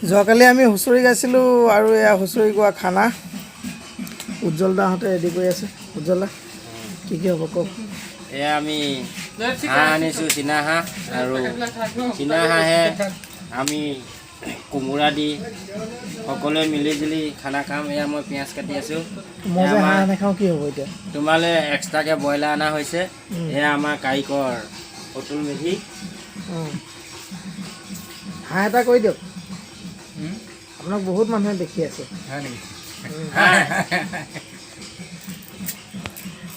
যোৱাকালি আমি হুঁচৰি গাইছিলোঁ আৰু এয়া হুঁচৰি গোৱা খানা উজ্জ্বল দাহঁতে ৰেডি কৰি আছে। উজ্জ্বল দা কি হ'ব কওক? এয়া আমি হাঁহ আনিছোঁ, চীনা হাঁহ, আৰু চীনা হাঁহে আমি কোমোৰা দি সকলোৱে মিলিজুলি খানা খাম। এয়া মই পিঁয়াজ কাটি আছোঁ। মই যে হাঁহ নাখাওঁ কি হ'ব এতিয়া? তোমালৈ এক্সট্ৰাকৈ ব্ৰইলাৰ অনা হৈছে। এয়া আমাৰ কাৰিকৰ অতুল মেধি। হাঁহ এটা কৰি দিয়ক, আপোনাক বহুত মানুহে দেখি আছে।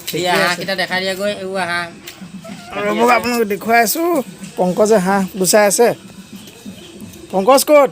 হাঁহকেইটা দেখাই দিয়াগৈ। এইবোৰ হাঁহ ৰ'বক আপোনাক দেখুৱাই আছোঁ। পংকজে হাঁহ গুচাই আছে। পংকজ ক'ত?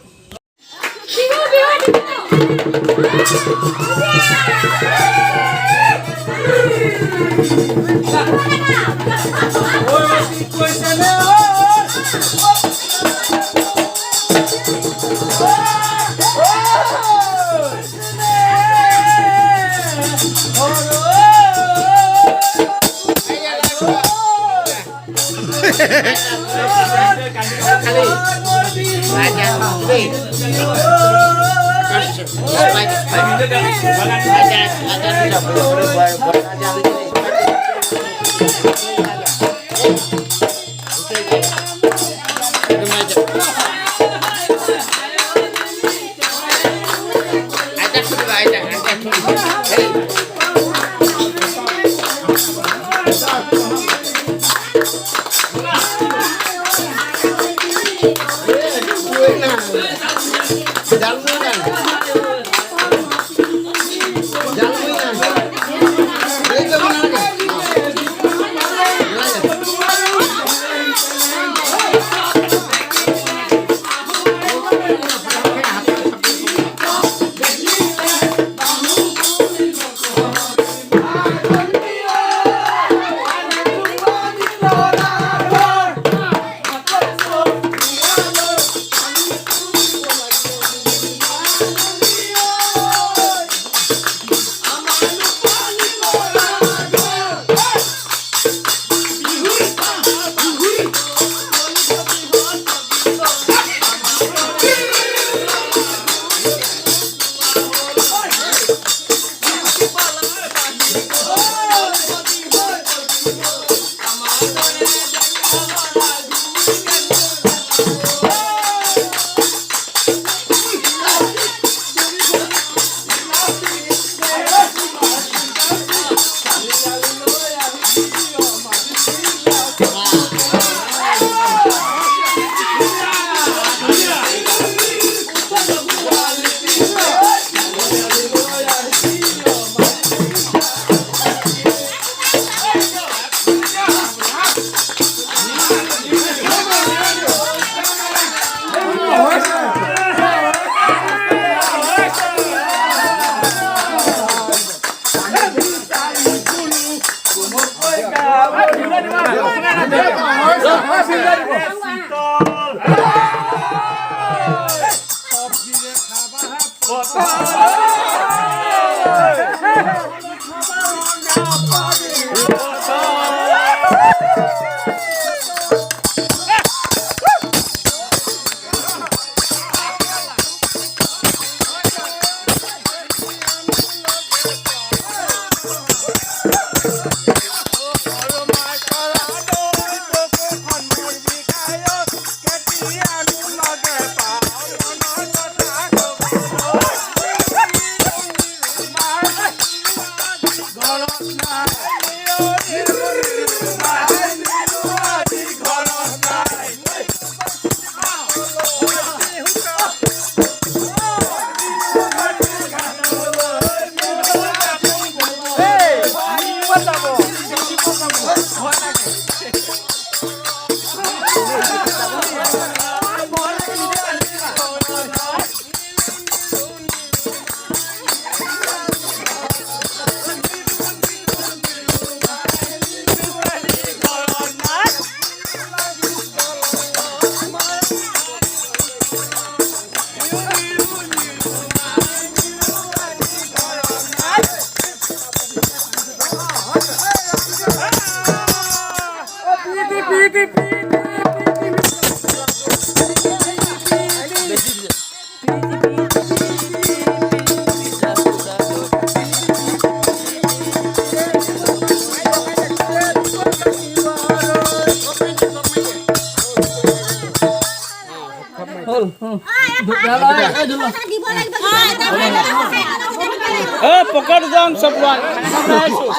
পকেট উদং চব লোৱা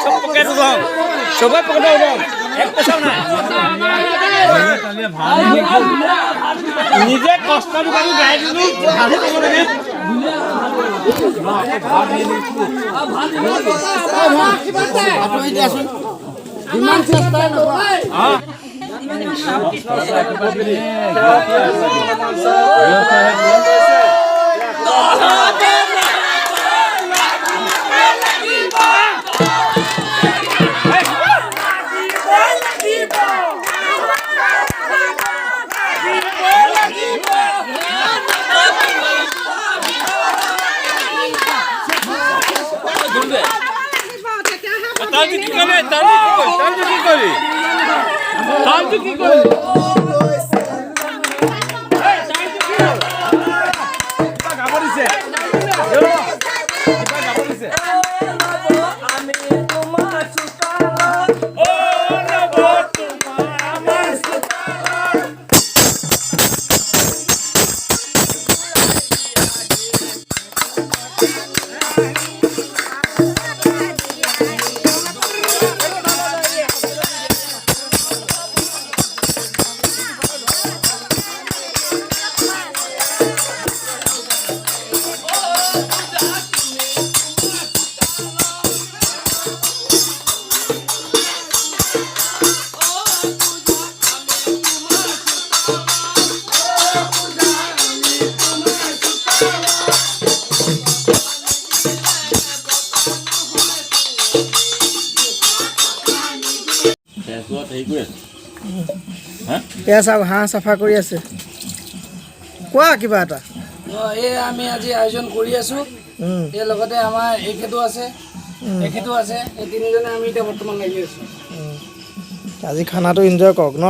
চব পকেট উদং চবৰে পকেট উদং এক পইচাও নাই নিজে কষ্ট কৰি গাই দিলো ভালে ক'ব লাগে যিমান চেষ্টা এয়া চাওক হাঁহ চাফা কৰি আছে কোৱা কিবা এটা এই আমি আজি আয়োজন কৰি আছোঁ এই লগতে আমাৰ এখেতো আছে এখেতো আছে এই তিনিজনে আমি এতিয়া বৰ্তমান লাগি আছোঁ আজি খানাটো এনজয় কৰক ন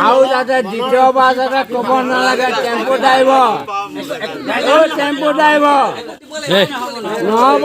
আৰু যাতে দ্বিতীয়বাৰ যাতে ক'ব নালাগে টেম্পু ড্ৰাইভাৰ নহ'ব